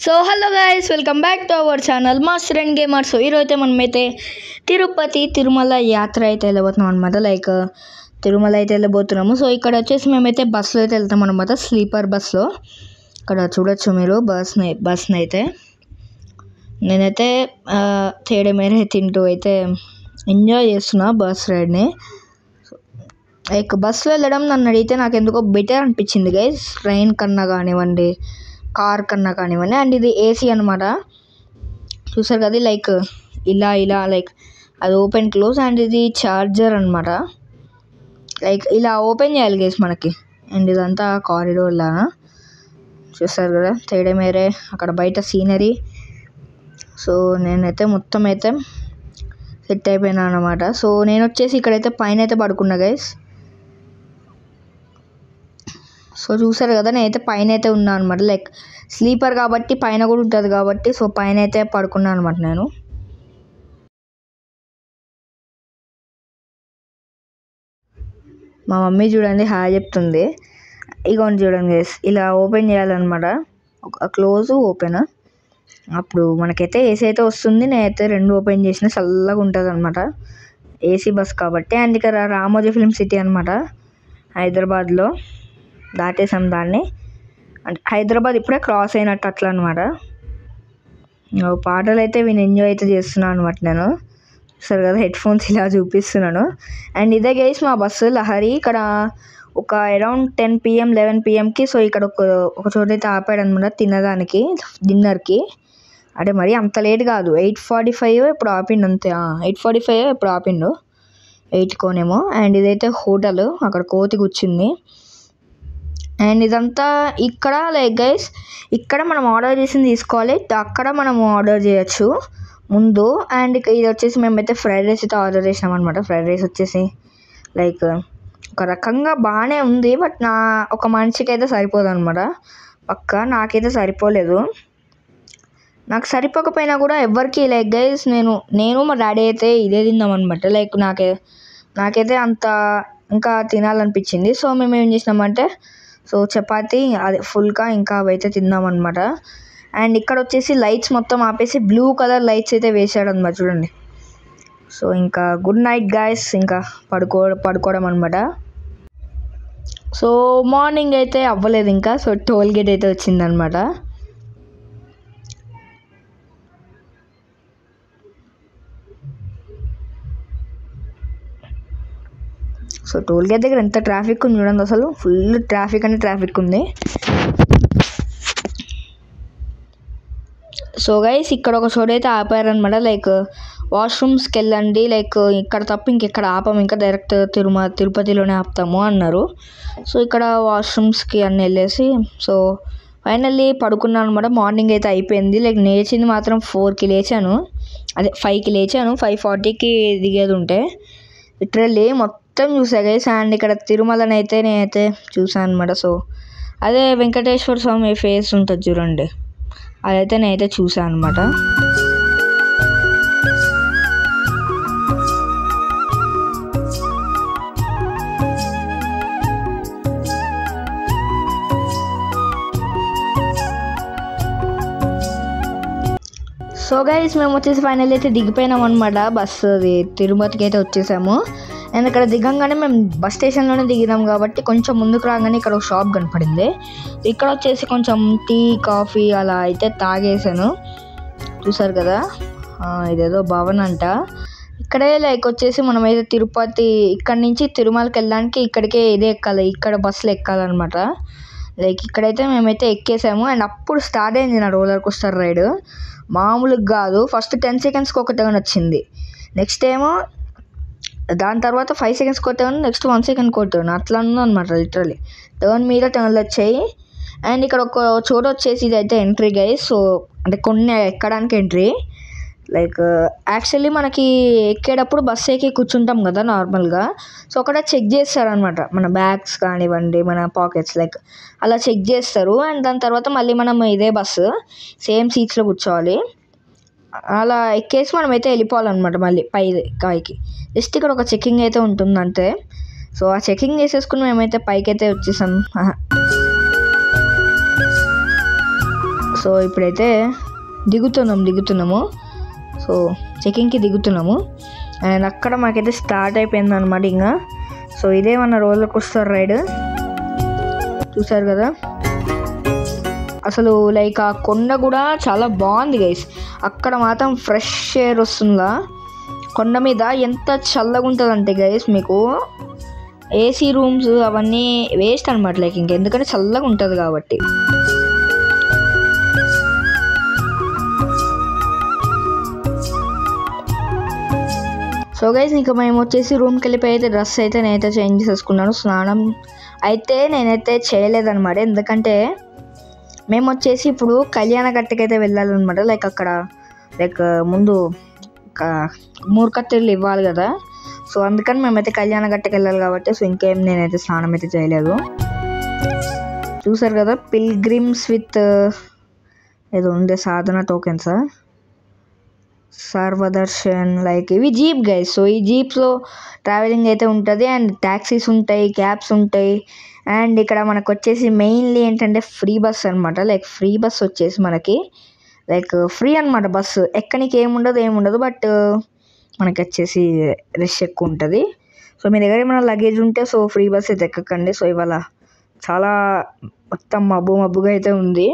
So hello guys, welcome back to our channel master and gamer. So ఈరోజైతే మనమైతే తిరుపతి తిరుమల యాత్ర అయితే వెళ్ళబోతున్నాం అనమాట. తిరుమల అయితే వెళ్ళబోతున్నాము. సో ఇక్కడ వచ్చేసి మేమైతే బస్సులో అయితే వెళ్తాం అనమాట, స్లీపర్ బస్లో. ఇక్కడ చూడొచ్చు మీరు బస్ని అయితే నేనైతే తేడే మేరే తింటూ అయితే ఎంజాయ్ చేస్తున్నా బస్ రైడ్ని. బస్సులో వెళ్ళడం నన్ను అడిగితే నాకు ఎందుకో బెటర్ అనిపించింది గైస్, ట్రైన్ కన్నా కానివ్వండి, కార్ కన్నా కానివ్వండి. అండ్ ఇది ఏసీ అనమాట, చూసారు కదా, ఇలా అది ఓపెన్ క్లోజ్. అండ్ ఇది చార్జర్ అనమాట, ఇలా ఓపెన్ చేయాలి గైస్ మనకి. అండ్ ఇదంతా కారిడోర్ లాగా చూసారు కదా, తేడే మేరే అక్కడ బయట సీనరీ. సో నేనైతే మొత్తం అయితే సెట్ అయిపోయినా అనమాట. సో నేను వచ్చేసి ఇక్కడైతే పైన అయితే పడుకున్నా గైస్. సో చూసారు కదా, నేనైతే పైన అయితే ఉన్నా అనమాట, స్లీపర్ కాబట్టి పైన కూడా ఉంటుంది కాబట్టి. సో పైన అయితే పడుకున్నాను అనమాట నేను. మా మమ్మీ చూడండి హాయ్ చెప్తుంది. ఇగోండి చూడండి గైస్, ఇలా ఓపెన్ చేయాలన్నమాట, క్లోజ్ ఓపెన్. అప్పుడు మనకైతే ఏసీ అయితే వస్తుంది. నేనైతే రెండు ఓపెన్ చేసిన చల్లగా ఉంటుంది అనమాట, ఏసీ బస్ కాబట్టి. అండ్ ఇక్కడ రామోజీ ఫిల్మ్ సిటీ అనమాట, హైదరాబాద్లో దాటేసాం దాన్ని. అంటే హైదరాబాద్ ఇప్పుడే క్రాస్ అయినట్టు అట్లా అనమాట. పాటలు అయితే విని ఎంజాయ్ అయితే చేస్తున్నాను అనమాట నేను. సరే కదా, హెడ్ ఫోన్స్ ఇలా చూపిస్తున్నాను. అండ్ ఇదే గైస్ మా బస్సు లహరి. ఇక్కడ ఒక అరౌండ్ 10 PM 11 PMకి సో ఇక్కడ ఒక చోట అయితే ఆపాడు అనమాట తినడానికి, డిన్నర్కి. అంటే మరి అంత లేట్ కాదు, 8:45 ఇప్పుడు ఆపిండు అంతే. 8:45 ఇప్పుడు ఆపిండు, 8కోనేమో. అండ్ ఇదైతే హోటల్, అక్కడ కోతి కూర్చుంది. అండ్ ఇదంతా ఇక్కడ గైస్, ఇక్కడ మనం ఆర్డర్ చేసింది తీసుకోవాలి, అక్కడ మనం ఆర్డర్ చేయొచ్చు ముందు. అండ్ ఇది వచ్చేసి మేమైతే ఫ్రైడ్ రైస్ అయితే ఆర్డర్ చేసినాం అనమాట. ఫ్రైడ్ రైస్ వచ్చేసి ఒక రకంగా బాగానే ఉంది, బట్ ఒక మనిషికి అయితే సరిపోదు అనమాట. నాకైతే సరిపోలేదు. నాకు సరిపోకపోయినా కూడా ఎవరికి గైస్ నేను మా డాడీ అయితే ఇదే తిందాం అనమాట. నాకైతే అంత ఇంకా తినాలనిపించింది. సో మేము ఏం చేసినామంటే, సో చపాతీ అదే ఫుల్గా ఇంకా అవైతే తిందామన్నమాట. అండ్ ఇక్కడ వచ్చేసి లైట్స్ మొత్తం ఆపేసి బ్లూ కలర్ లైట్స్ అయితే వేసాడు అనమాట చూడండి. సో ఇంకా గుడ్ నైట్ గాయస్, ఇంకా పడుకోవడం అనమాట. సో మార్నింగ్ అయితే అవ్వలేదు ఇంకా. సో టోల్ గేట్ అయితే వచ్చిందనమాట. సో టోల్ గేట్ దగ్గర ఎంత ట్రాఫిక్ ఉంది చూడండి, అసలు ఫుల్ ట్రాఫిక్ ఉంది. సో గైస్ ఇక్కడ ఒక చోట అయితే ఆపారనమాట, వాష్రూమ్స్కి వెళ్ళండి, ఇక్కడ తప్ప ఇంకెక్కడ ఆపము, ఇంకా డైరెక్ట్ తిరుపతిలోనే ఆపుతాము అన్నారు. సో ఇక్కడ వాష్రూమ్స్కి అన్నీ వెళ్ళేసి సో ఫైనల్లీ పడుకున్నాను అనమాట. మార్నింగ్ అయితే అయిపోయింది. లేచింది మాత్రం 4కి లేచాను, అదే 5కి లేచాను. 5:40కి దిగేది ఉంటే లిటరల్లీ మొత్తం చూసా గైస్. అండ్ ఇక్కడ తిరుమలని అయితే నేనైతే చూసాను అనమాట. సో అదే వెంకటేశ్వర స్వామి ఫేస్ ఉంటుంది చూడండి, అదైతే నేనైతే చూసాను అనమాట. సో గైస్ మేము వచ్చేసి ఫైనల్ అయితే దిగిపోయినాం అనమాట, బస్సు తిరుపతికి అయితే వచ్చేసాము. అండ్ ఇక్కడ దిగంగానే మేము బస్ స్టేషన్లోనే దిగినాం కాబట్టి కొంచెం ముందుకు రాగానే ఇక్కడ ఒక షాప్ కనపడింది. ఇక్కడ వచ్చేసి కొంచెం టీ కాఫీ అలా అయితే తాగేసాను. చూసారు కదా, ఇదేదో భవన్ అంట. ఇక్కడే వచ్చేసి మనమైతే తిరుపతి ఇక్కడ నుంచి తిరుమలకి వెళ్ళడానికి ఇక్కడికే ఇదే ఎక్కాలి, ఇక్కడ బస్సులు ఎక్కాలన్నమాట. ఇక్కడైతే మేమైతే ఎక్కేసాము. అండ్ అప్పుడు స్టార్ట్ అయింది నా రోలర్ కోస్టర్ రైడ్, మామూలుగా కాదు. ఫస్ట్ 10 సెకండ్స్కి ఒక టర్న్ వచ్చింది, నెక్స్ట్ ఏమో దాని తర్వాత 5 సెకండ్స్కి ఒక టర్న్, నెక్స్ట్ 1 సెకండ్కి ఒక టర్న్, అట్లా ఉందన్నమాట. లిటరలీ టర్న్ మీద టర్న్లు వచ్చాయి. అండ్ ఇక్కడ ఒక చోట వచ్చేసి ఇది అయితే ఎంట్రీ గైస్. సో అంటే కొన్ని ఎక్కడానికి ఎంట్రీ. యాక్చువల్లీ మనకి ఎక్కేటప్పుడు బస్సు ఎక్కి కూర్చుంటాం కదా నార్మల్గా. సో అక్కడ చెక్ చేస్తారనమాట, మన బ్యాగ్స్ కానివ్వండి, మన పాకెట్స్ అలా చెక్ చేస్తారు. అండ్ దాని తర్వాత మళ్ళీ మనం ఇదే బస్సు సేమ్ సీట్స్లో కూర్చోవాలి. అలా ఎక్కేసి మనం అయితే వెళ్ళిపోవాలన్నమాట మళ్ళీ పైకి. జస్ట్ ఇక్కడ ఒక చెకింగ్ అయితే ఉంటుంది అంతే. సో ఆ చెకింగ్ చేసేసుకుని మేమైతే పైకి అయితే వచ్చేసాం. సో సో ఇప్పుడైతే దిగుతున్నాము. సో చెకింగ్కి దిగుతున్నాము అండ్ అక్కడ మాకైతే స్టార్ట్ అయిపోయింది అనమాట ఇంకా. సో ఇదే మన రోలర్ కోస్టర్ రైడ్ చూసారు కదా. అసలు లైక్ ఆ కొండ కూడా చాలా బాగుంది గైస్. అక్కడ మాత్రం ఫ్రెష్ ఎయిర్ వస్తుందా కొండ మీద, ఎంత చల్లగా ఉంటుంది అంటే గైస్ మీకు ఏసీ రూమ్స్ అవన్నీ వేస్ట్ అనమాట లైక్ ఇంకెందుకంటే చల్లగా ఉంటుంది కాబట్టి. సో గైస్ ఇంకా మేము వచ్చేసి రూమ్కి వెళ్ళిపోయి అయితే డ్రెస్ అయితే నేనైతే చేంజ్ చేసుకున్నాను. స్నానం అయితే నేనైతే చేయలేదన్నమాట, ఎందుకంటే మేము వచ్చేసి ఇప్పుడు కళ్యాణకట్టకైతే వెళ్ళాలన్నమాట. లైక్ అక్కడ లైక్ ముందు మూర్ఖత్తెలు ఇవ్వాలి కదా, సో అందుకని మేమైతే కళ్యాణకట్టకి వెళ్ళాలి కాబట్టి సో ఇంకేం నేనైతే స్నానం అయితే చేయలేదు. చూసారు కదా పిల్గ్రిమ్స్ విత్ ఏదో ఉంది సాధన టోకెన్స్ సర్వదర్శన్ లైక్ ఇవి జీప్ గైస్. సో ఈ జీప్స్లో ట్రావెలింగ్ అయితే ఉంటుంది అండ్ ట్యాక్సీస్ ఉంటాయి, క్యాబ్స్ ఉంటాయి అండ్ ఇక్కడ మనకు వచ్చేసి మెయిన్లీ ఏంటంటే ఫ్రీ బస్ అనమాట. లైక్ ఫ్రీ బస్ వచ్చేసి మనకి లైక్ ఫ్రీ అనమాట బస్సు ఎక్కడికి ఏముండదు బట్ మనకి వచ్చేసి రష్ ఎక్కువ ఉంటుంది. సో మీ దగ్గర ఏమైనా లగేజ్ ఉంటే సో ఫ్రీ బస్ అయితే ఎక్కకండి. సో ఇవాళ చాలా మొత్తం మబ్బుగా అయితే ఉంది,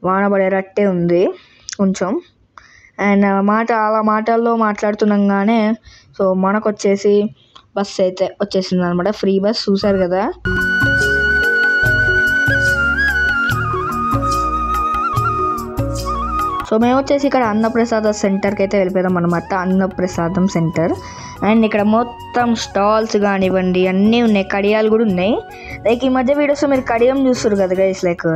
వాన పడేటట్టే ఉంది కొంచెం అండ్ మాటల్లో మాట్లాడుతున్నాగానే సో మనకు వచ్చేసి బస్ అయితే వచ్చేసింది అనమాట, ఫ్రీ బస్ చూసారు కదా. సో మేము వచ్చేసి ఇక్కడ అన్నప్రసాద సెంటర్కి అయితే వెళ్ళిపోయాం అనమాట, అన్నప్రసాదం సెంటర్. అండ్ ఇక్కడ మొత్తం స్టాల్స్ కానివ్వండి అన్నీ ఉన్నాయి, కడియాలు కూడా ఉన్నాయి. లైక్ ఈ మధ్య వీడియోస్లో మీరు కడియం చూస్తారు కదా గైస్, లైక్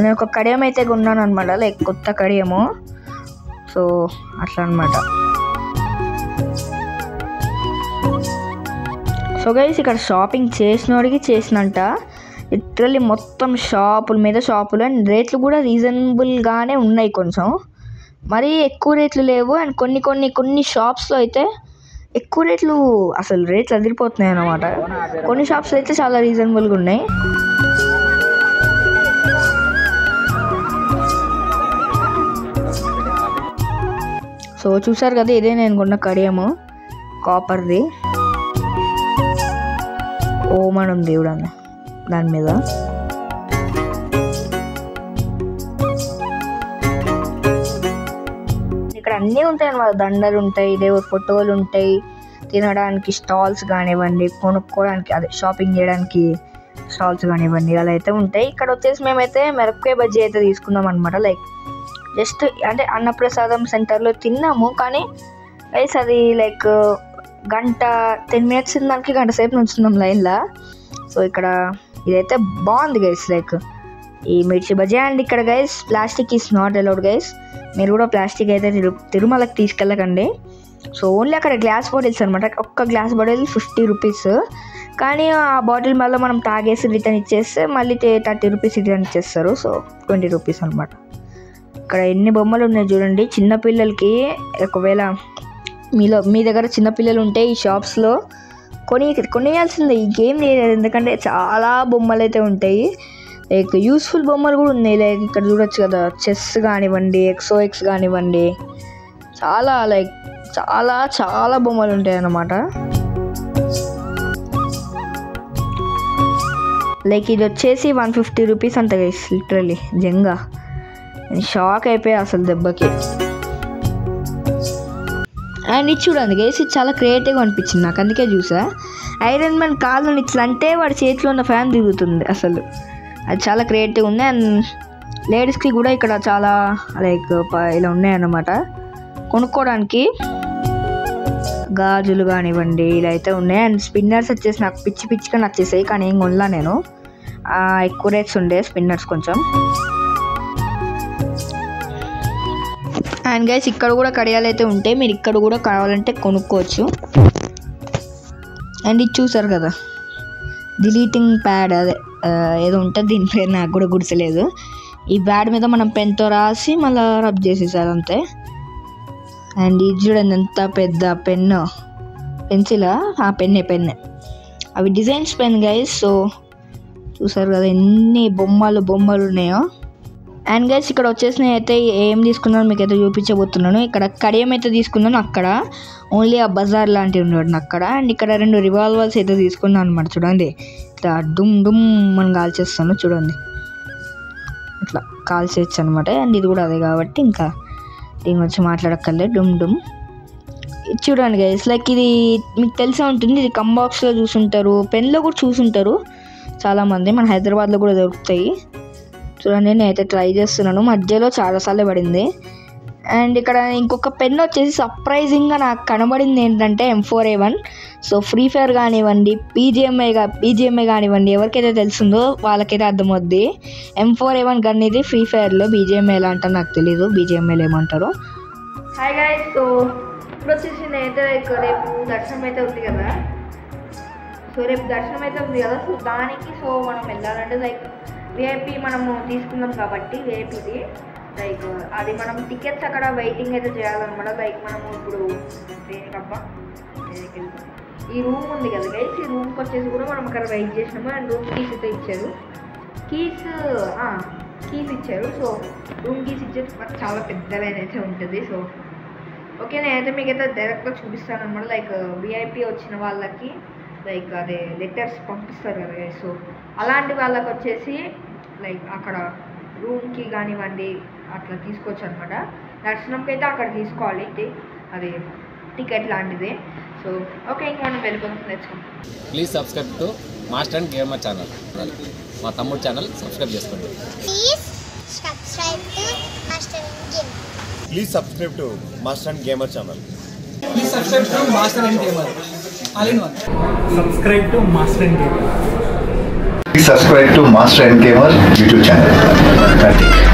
నేను ఒక కడియం అయితే కొన్నాను అనమాట, లైక్ కొత్త కడియము. సో అట్లా అనమాట. సో గైస్ ఇక్కడ షాపింగ్ చేసినోడికి చేసినంట, లిటరల్లీ మొత్తం షాపుల మీద షాపులు అండ్ రేట్లు కూడా రీజనబుల్గానే ఉన్నాయి, కొంచెం మరీ ఎక్కువ రేట్లు లేవు. అండ్ కొన్ని షాప్స్లో అయితే ఎక్కువ రేట్లు, అసలు రేట్లు అదిరిపోతున్నాయి అన్నమాట. కొన్ని షాప్స్లో అయితే చాలా రీజనబుల్గా ఉన్నాయి. సో చూసారు కదా ఇదే నేను కొన్న కడియము కాపర్ది, ఓమనం దేవుడు అన్న దాని మీద. ఇక్కడ అన్నీ ఉంటాయి అన్నమాట, దండలు ఉంటాయి, దేవుడు ఫోటోలు ఉంటాయి, తినడానికి స్టాల్స్ కానివ్వండి, కొనుక్కోవడానికి అదే షాపింగ్ చేయడానికి స్టాల్స్ కానివ్వండి అలా అయితే ఉంటాయి. ఇక్కడ వచ్చేసి మేమైతే మిరపకాయ బజ్జీ అయితే తీసుకున్నాం అనమాట. లైక్ జస్ట్ అంటే అన్నప్రసాదం సెంటర్లో తిన్నాము, కానీ గైస్ అది లైక్ గంట 10 minutes దానికి గంట సేపు నుంచున్నాం లైన్లో. సో ఇక్కడ ఇదైతే బాగుంది గైస్, లైక్ ఈ మిర్చి బజ్జీ. అండ్ ఇక్కడ guys plastic is not allowed guys, మీరు కూడా ప్లాస్టిక్ అయితే తిరుమలకి తీసుకెళ్ళకండి. సో ఓన్లీ అక్కడ గ్లాస్ బాటిల్స్ అనమాట, ఒక్క గ్లాస్ బాటిల్ 50 rupees, కానీ ఆ బాటిల్ మళ్ళీ మనం తాగేసి రిటర్న్ ఇచ్చేస్తే మళ్ళీ 30 rupees రిటర్న్ ఇచ్చేస్తారు. సో 20 rupees అనమాట. ఇక్కడ ఎన్ని బొమ్మలు ఉన్నాయి చూడండి చిన్నపిల్లలకి. ఒకవేళ మీ దగ్గర చిన్నపిల్లలు ఉంటే ఈ షాప్స్లో కొనేయాల్సిందే, ఈ గేమ్ లేదు, ఎందుకంటే చాలా బొమ్మలు అయితే ఉంటాయి. లైక్ యూస్ఫుల్ బొమ్మలు కూడా ఉన్నాయి. లైక్ ఇక్కడ చూడొచ్చు కదా, చెస్ కానివ్వండి, XOX కానివ్వండి, చాలా లైక్ చాలా బొమ్మలు ఉంటాయి అన్నమాట. లైక్ ఇది వచ్చేసి 150 rupees అంట గైస్, లిటరల్లీ జంగా షాక్ అయిపోయా అసలు దెబ్బకి. అండ్ ఇది చూడండి గైస్, ఇది చాలా క్రియేటివ్గా అనిపించింది నాకు, అందుకే చూసా. ఐరన్ మ్యాన్ కాళ్ళని ఇట్లా అంటే వాడి చేతిలో ఉన్న ఫ్యాన్ తిరుగుతుంది, అసలు అది చాలా క్రియేటివ్ ఉంది. అండ్ లేడీస్కి కూడా ఇక్కడ చాలా లైక్ ఇలా ఉన్నాయన్నమాట కొనుక్కోవడానికి, గాజులు కానివ్వండి ఇలా అయితే ఉన్నాయి. అండ్ స్పిన్నర్స్ వచ్చేసి నాకు పిచ్చిగా నచ్చేసాయి, కానీ ఏం కొనలా నేను, ఎక్కువ రేట్స్ ఉండే స్పిన్నర్స్ కొంచెం. అండ్ గైస్ ఇక్కడ కూడా కడియాలు అయితే ఉంటాయి, మీరు ఇక్కడ కూడా కావాలంటే కొనుక్కోవచ్చు. అండ్ ఇది చూసారు కదా డిలీటింగ్ ప్యాడ్, అదే ఏదో ఉంటుంది దీని పేరు నాకు కూడా గుర్తులేదు. ఈ ప్యాడ్ మీద మనం పెన్తో రాసి మళ్ళీ రబ్ చేసేసారు అంతే. అండ్ ఇది చూడండి ఎంత పెద్ద పెన్ను, పెన్సిలా పెన్నే అవి డిజైన్స్ పెన్ గైస్. సో చూసారు కదా ఎన్ని బొమ్మలు ఉన్నాయో. అండ్ గైస్ ఇక్కడ వచ్చేసి నేనైతే ఏం తీసుకున్నాను మీకు అయితే చూపించబోతున్నాను. ఇక్కడ కడియం అయితే తీసుకున్నాను అక్కడ, ఓన్లీ ఆ బజార్ లాంటివి ఉన్నాడు అక్కడ. అండ్ ఇక్కడ 2 రివాల్వర్స్ అయితే తీసుకున్నాను అనమాట. చూడండి ఇట్లా డుమ్ డుమ్ మనం కాల్చేస్తాను చూడండి, ఇట్లా కాల్చేయచ్చు అనమాట. అండ్ ఇది కూడా అదే కాబట్టి ఇంకా దీని వచ్చి మాట్లాడక్కర్లేదు. డుమ్ డుమ్ చూడండి గైస్, లైక్ ఇది మీకు తెలిసే ఉంటుంది. ఇది కంబాక్స్లో చూసుంటారు, పెన్లో కూడా చూసుంటారు చాలామంది, మన హైదరాబాద్లో కూడా దొరుకుతాయి. చూడండి నేనైతే ట్రై చేస్తున్నాను, మధ్యలో చాలాసార్లు పడింది. అండ్ ఇక్కడ ఇంకొక పెన్ వచ్చేసి సర్ప్రైజింగ్గా నాకు కనబడింది ఏంటంటే M4A1. సో ఫ్రీ ఫైర్ కానివ్వండి, బీజిఎంఐ కానివ్వండి, ఎవరికైతే తెలుస్తుందో వాళ్ళకైతే అర్థమవుద్ది. M4A1 గన్ ఇది ఫ్రీ ఫైర్లో, బీజిఎంఐ ఎలా అంటారో నాకు తెలీదు, బీజిఎంఐలో ఏమంటారు. హాయ్ గైస్, సో ఇప్పుడు వచ్చేసి నేనైతే లైక్ రేపు దర్శనం అయితే ఉంది కదా, సో దానికి సో మనం వెళ్ళాలంటే లైక్ విఐపీ మనము తీసుకున్నాం కాబట్టి విఐపీది లైక్ అది మనం టికెట్స్ అక్కడ వెయిటింగ్ అయితే చేయాలన్నమాట. లైక్ మనము ఇప్పుడు దేనికబ్బా ఈ రూమ్ ఉంది కదా గైస్, ఈ రూమ్కి వచ్చేసి కూడా మనం అక్కడ వెయిట్ చేసినాము. అండ్ రూమ్ కీస్ అయితే ఇచ్చారు, కీస్ ఇచ్చారు. సో రూమ్ కీస్ ఇచ్చేది చాలా పెద్ద లైన్ అయితే ఉంటుంది. సో ఓకే, నేనైతే మీకైతే డైరెక్ట్గా చూపిస్తాను అనమాట. లైక్ విఐపీ వచ్చిన వాళ్ళకి లైక్ అదే లెటర్స్ పంపిస్తారు కదా గైస్, సో అలాంటి వాళ్ళకి వచ్చేసి లైక్ అక్కడ రూమ్కి కానివ్వండి అట్లా తీసుకోవచ్చు అనమాట. దర్శనంకి అయితే అక్కడ తీసుకోవాలి, అది టికెట్ లాంటిది. సో ఓకే, ఇంక మనం వెళ్ళిపోతాం. Please subscribe to master and gamer channel, మా తమ్ముడు ఛానల్ సబ్స్క్రైబ్ చేసుకోండి. Please subscribe to Master and Gamer channel. Please subscribe to Master and Gamer. All in one. Subscribe to Master and Gamer. Please subscribe to Master and Gamer YouTube channel.